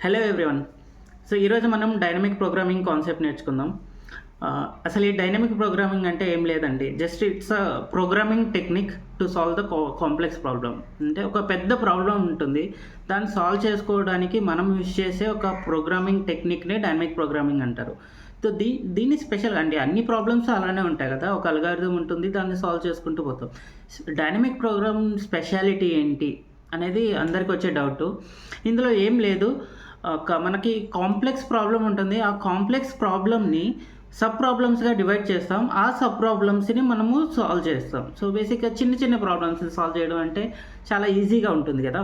Hello everyone. So ఈరోజు మనం dynamic programming concept నేర్చుకుందాం. అసలు ఈ డైనమిక్ ప్రోగ్రామింగ్ అంటే ఏం లేదండి, just it's a programming technique to solve the complex problem. అంటే ఒక పెద్ద ప్రాబ్లం ఉంటుంది, దాన్ని సాల్వ్ చేసుకోవడానికి మనం యూజ్ చేసే ఒక ప్రోగ్రామింగ్ టెక్నిక్ని డైనమిక్ ప్రోగ్రామింగ్ అంటారు. సో దీన్ని స్పెషల్ అండి, అన్ని ప్రాబ్లమ్స్ అలానే ఉంటాయి కదా, ఒక అల్గారిథం ఉంటుంది, దాన్ని సాల్వ్ చేసుకుంటూ పోతాం. డైనమిక్ ప్రోగ్రామ్ స్పెషాలిటీ ఏంటి అనేది అందరికి వచ్చే డౌట్. ఇందులో ఏం లేదు, మనకి కాంప్లెక్స్ ప్రాబ్లం ఉంటుంది, ఆ కాంప్లెక్స్ ప్రాబ్లమ్ని సబ్ ప్రాబ్లమ్స్గా డివైడ్ చేస్తాం, ఆ సబ్ ప్రాబ్లమ్స్ని మనము సాల్వ్ చేస్తాం. సో బేసిక్గా చిన్న చిన్న ప్రాబ్లమ్స్ని సాల్వ్ చేయడం అంటే చాలా ఈజీగా ఉంటుంది కదా.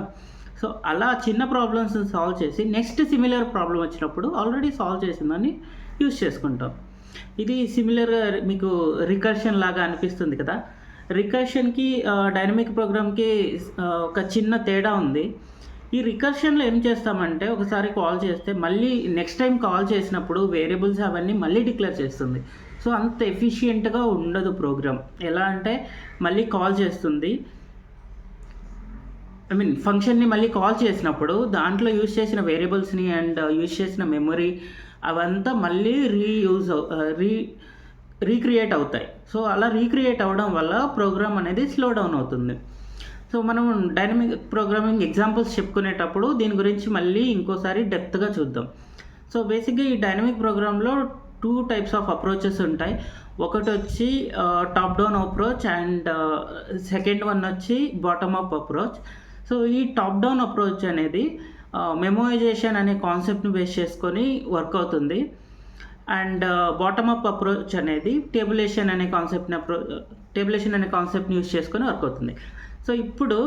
సో అలా చిన్న ప్రాబ్లమ్స్ని సాల్వ్ చేసి నెక్స్ట్ సిమిలర్ ప్రాబ్లం వచ్చినప్పుడు ఆల్రెడీ సాల్వ్ చేసిందని యూజ్ చేసుకుంటాం. ఇది సిమిలర్గా మీకు రికర్షన్ లాగా అనిపిస్తుంది కదా. రికర్షన్కి డైనమిక్ ప్రోగ్రామ్కి ఒక చిన్న తేడా ఉంది. ఈ రికర్షన్లో ఏం చేస్తామంటే, ఒకసారి కాల్ చేస్తే మళ్ళీ నెక్స్ట్ టైం కాల్ చేసినప్పుడు వేరియబుల్స్ అవన్నీ మళ్ళీ డిక్లేర్ చేస్తుంది. సో అంత ఎఫిషియెంట్గా ఉండదు ప్రోగ్రామ్. ఎలా అంటే మళ్ళీ కాల్ చేస్తుంది, ఫంక్షన్ని మళ్ళీ కాల్ చేసినప్పుడు దాంట్లో యూజ్ చేసిన వేరియబుల్స్ని అండ్ యూజ్ చేసిన మెమరీ అవంతా మళ్ళీ రీక్రియేట్ అవుతాయి. సో అలా రీక్రియేట్ అవ్వడం వల్ల ప్రోగ్రామ్ అనేది స్లో డౌన్ అవుతుంది. సో మనం డైనమిక్ ప్రోగ్రామింగ్ ఎగ్జాంపుల్స్ చెప్పుకునేటప్పుడు దీని గురించి మళ్ళీ ఇంకోసారి డెప్త్గా చూద్దాం. సో బేసిక్గా ఈ డైనమిక్ ప్రోగ్రాంలో 2 టైప్స్ ఆఫ్ అప్రోచెస్ ఉంటాయి. ఒకటి వచ్చి top down approach and second one వచ్చి బాటమ్ అప్ అప్రోచ్. సో ఈ టాప్ డౌన్ అప్రోచ్ అనేది మెమోయిజేషన్ అనే కాన్సెప్ట్ని బేస్ చేసుకొని వర్క్ అవుతుంది. అండ్ బాటమ్ అప్ అప్రోచ్ అనేది టేబులేషన్ అనే కాన్సెప్ట్ని యూజ్ చేసుకొని వర్క్ అవుతుంది. సో ఇప్పుడు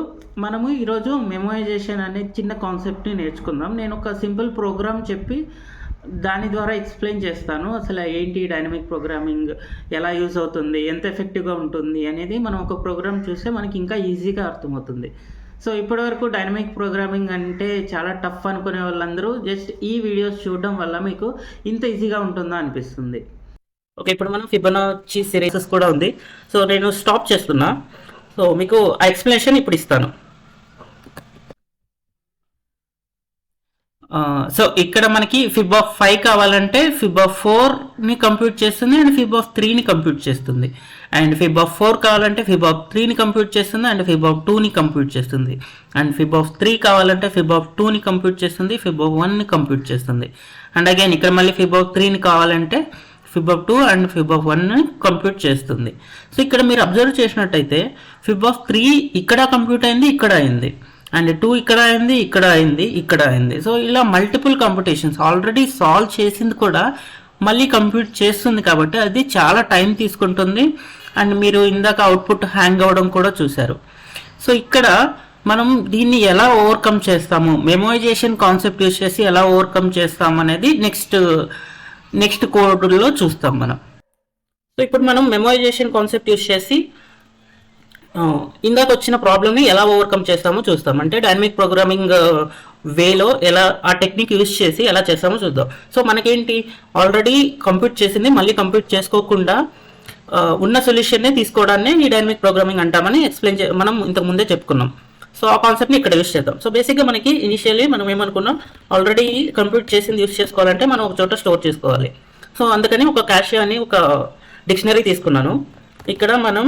మనము ఈరోజు మెమోయిజేషన్ అనే చిన్న కాన్సెప్ట్ని నేర్చుకుందాం. నేను ఒక సింపుల్ ప్రోగ్రామ్ చెప్పి దాని ద్వారా ఎక్స్ప్లెయిన్ చేస్తాను, అసలు ఏంటి డైనమిక్ ప్రోగ్రామింగ్, ఎలా యూజ్ అవుతుంది, ఎంత ఎఫెక్టివ్గా ఉంటుంది అనేది మనం ఒక ప్రోగ్రామ్ చూస్తే మనకి ఇంకా ఈజీగా అర్థమవుతుంది. సో ఇప్పటివరకు డైనమిక్ ప్రోగ్రామింగ్ అంటే చాలా టఫ్ అనుకునే వాళ్ళందరూ జస్ట్ ఈ వీడియోస్ చూడడం వల్ల మీకు ఇంత ఈజీగా ఉంటుందా అనిపిస్తుంది. ఓకే, ఇప్పుడు మనం ఫిబొనాచి సిరీస్ కూడా ఉంది. సో నేను స్టాప్ చేస్తున్నా. సో మీకు ఆ ఎక్స్ప్లెనేషన్ ఇప్పుడు ఇస్తాను. సో ఇక్కడ మనకి ఫిబ్ ఆఫ్ 5 కావాలంటే ఫిబ్ ఆఫ్ 4ని కంప్యూట్ చేస్తుంది అండ్ ఫిబ్ ఆఫ్ 3ని కంప్యూట్ చేస్తుంది. అండ్ ఫిబ్ ఆఫ్ 4 కావాలంటే ఫిబ్ ఆఫ్ 3ని కంప్యూట్ చేస్తుంది అండ్ ఫిబ్ ఆఫ్ 2ని కంప్యూట్ చేస్తుంది. అండ్ ఫిబ్ ఆఫ్ 3 కావాలంటే ఫిబ్ ఆఫ్ 2ని కంప్యూట్ చేస్తుంది, ఫిబ్ ఆఫ్ 1ని కంప్యూట్ చేస్తుంది. అండ్ అగైన్ ఇక్కడ మళ్ళీ ఫిబ్ ఆఫ్ 3ని కావాలంటే Feb of 2 and Feb of 1ని కంప్యూట్ చేస్తుంది. సో ఇక్కడ మీరు అబ్జర్వ్ చేసినట్టయితే ఫిబ్ ఆఫ్ 3 ఇక్కడ కంప్యూట్ అయింది, ఇక్కడ అయింది, అండ్ 2 ఇక్కడ అయింది, ఇక్కడ అయింది, ఇక్కడ అయింది. సో ఇలా మల్టిపుల్ కంప్యూటేషన్స్ ఆల్రెడీ సాల్వ్ చేసింది కూడా మళ్ళీ కంప్యూట్ చేస్తుంది, కాబట్టి అది చాలా టైం తీసుకుంటుంది. అండ్ మీరు ఇందాక అవుట్పుట్ హ్యాంగ్ అవ్వడం కూడా చూశారు. సో ఇక్కడ మనం దీన్ని ఎలా ఓవర్కమ్ చేస్తాము, మెమోయిజేషన్ కాన్సెప్ట్ యూజ్ చేసి ఎలా ఓవర్కమ్ చేస్తాము అనేది నెక్స్ట్ కోడ్లో చూస్తాం మనం. సో ఇప్పుడు మనం మెమోయిజేషన్ కాన్సెప్ట్ యూజ్ చేసి ఇందాక వచ్చిన ప్రాబ్లమ్ని ఎలా ఓవర్కమ్ చేస్తామో చూస్తాం. అంటే డైనమిక్ ప్రోగ్రామింగ్ వేలో ఎలా ఆ టెక్నిక్ యూజ్ చేసి ఎలా చేస్తామో చూద్దాం. సో మనకేంటి, ఆల్రెడీ కంప్యూట్ చేసింది మళ్ళీ కంప్యూట్ చేసుకోకుండా ఉన్న సొల్యూషన్నే తీసుకోవడాన్ని ఈ డైనమిక్ ప్రోగ్రామింగ్ అంటామని మనం ఇంతకు ముందే చెప్పుకున్నాం. సో ఆ కాన్సెప్ట్ని ఇక్కడ యూజ్ చేద్దాం. సో బేసిక్గా మనకి ఇనిషియల్లీ మనం ఏమనుకున్నాం, ఆల్రెడీ కంప్యూట్ చేసింది యూజ్ చేసుకోవాలంటే మనం ఒక చోట స్టోర్ చేసుకోవాలి. సో అందుకని ఒక క్యాష్ అని ఒక డిక్షనరీ తీసుకున్నాను. ఇక్కడ మనం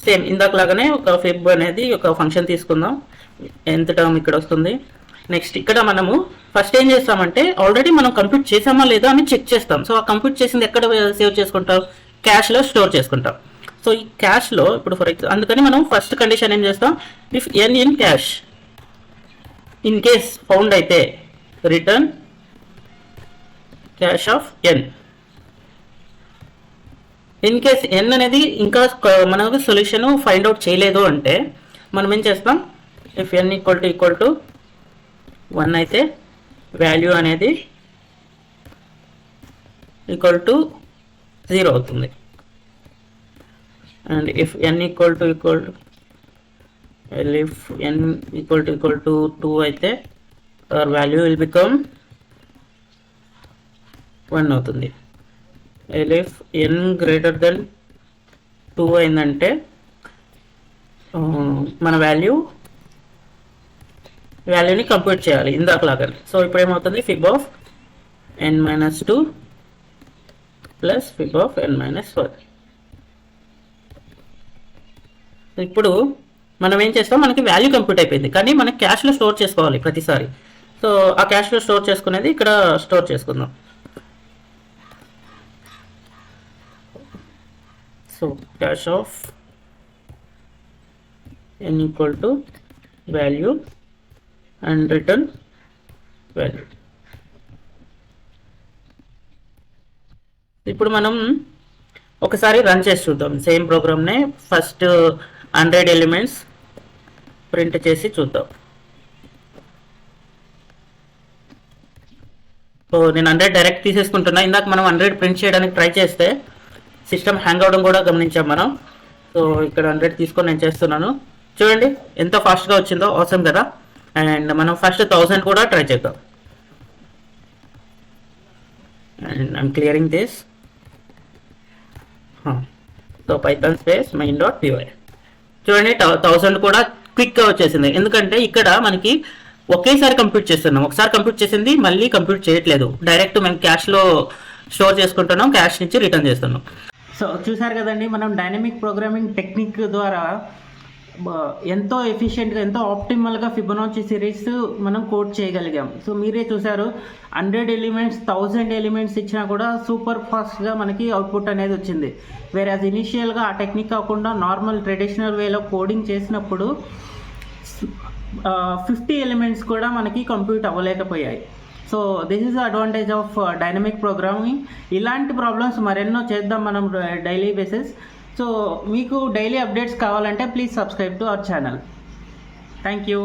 సేమ్ ఇందాకలాగానే ఒక ఫిబ్ అనేది ఒక ఫంక్షన్ తీసుకుందాం. ఎంత టర్మ్ ఇక్కడ వస్తుంది. నెక్స్ట్ ఇక్కడ మనము ఫస్ట్ ఏం చేస్తామంటే, ఆల్రెడీ మనం కంప్యూట్ చేసామా లేదా అని చెక్ చేస్తాం. సో ఆ కంప్యూట్ చేసింది ఎక్కడ సేవ్ చేసుకుంటాం, క్యాష్లో స్టోర్ చేసుకుంటాం. సో ఈ క్యాష్లో ఇప్పుడు ఫర్ ఎగ్జాంపుల్ అందుకని మనం ఫస్ట్ కండిషన్ ఏం చేస్తాం, if n in cache, in case found అయితే return cache of n. In case n అనేది ఇంకా మనకు సొల్యూషన్ ఫైండ్ అవుట్ చేయలేదు అంటే మనం ఏం చేస్తాం, ఇఫ్ ఎన్ ఈక్వల్ టు 1 అయితే వాల్యూ అనేది ఈక్వల్ టు 0 అవుతుంది. And if N equal to if N equal to 2 అయితే అవర్ వాల్యూ విల్ బికమ్ 1 అవుతుంది. ఇఫ్ ఎన్ గ్రేటర్ దెన్ 2 అయిందంటే మన వాల్యూ వాల్యూని కంప్యూట్ చేయాలి ఇందాకలాగా. సో ఇప్పుడు ఏమవుతుంది, Feb of n-2 plus Feb of n-1. ఇప్పుడు మనం ఏం చేస్తాం, మనకి వాల్యూ కంప్యూట్ అయిపోయింది, కానీ మనం క్యాష్లో స్టోర్ చేసుకోవాలి ప్రతిసారి. సో ఆ క్యాష్లో స్టోర్ చేసుకునేది ఇక్కడ స్టోర్ చేసుకుందాం. So cash of n equal to value and return value. ఇప్పుడు మనం ఒకసారి రన్ చేసి చూద్దాం సేమ్ ప్రోగ్రామ్నే. ఫస్ట్ 100 ఎలిమెంట్స్ ప్రింట్ చేసి చూద్దాం. సో నేను 100 డైరెక్ట్ తీసేసుకుంటున్నా. ఇందాక మనం 100 ప్రింట్ చేయడానికి ట్రై చేస్తే సిస్టమ్ హ్యాంగ్ అవడం కూడా గమనించాం మనం. సో ఇక్కడ 100 తీసుకొని నేను చేస్తున్నాను. చూడండి ఎంత ఫాస్ట్గా వచ్చిందో, అవసరం కదా. అండ్ మనం ఫస్ట్ 1000 కూడా ట్రై చేద్దాం. And I'm clearing this. So Python space main.py. చూడండి 1000 కూడా క్విక్గా వచ్చేసింది, ఎందుకంటే ఇక్కడ మనకి ఒకేసారి కంప్యూట్ చేస్తున్నాం. ఒకసారి కంప్యూట్ చేసింది మళ్ళీ కంప్యూట్ చేయట్లేదు, డైరెక్ట్ మేము క్యాష్లో స్టోర్ చేసుకుంటున్నాం, క్యాష్ నుంచి రిటర్న్ చేస్తున్నాం. సో చూసారు కదండి, మనం డైనమిక్ ప్రోగ్రామింగ్ టెక్నిక్ ద్వారా ఎంతో ఎఫిషియెంట్గా, ఎంతో ఆప్టిమల్గా ఫిబొనాచి సిరీస్ మనం కోడ్ చేయగలిగాం. సో మీరే చూసారు, 100 ఎలిమెంట్స్ 1000 ఎలిమెంట్స్ ఇచ్చినా కూడా సూపర్ ఫాస్ట్గా మనకి అవుట్పుట్ అనేది వచ్చింది. వేరే అది ఇనిషియల్గా ఆ టెక్నిక్ కాకుండా నార్మల్ ట్రెడిషనల్ వేలో కోడింగ్ చేసినప్పుడు 50 ఎలిమెంట్స్ కూడా మనకి కంప్యూట్ అవ్వలేకపోయాయి. So this is the advantage of dynamic programming. ఇలాంటి ప్రాబ్లమ్స్ మరెన్నో చేద్దాం మనం డైలీ బేసిస్. సో మీకు డైలీ అప్డేట్స్ కావాలంటే please subscribe to our channel. Thank you.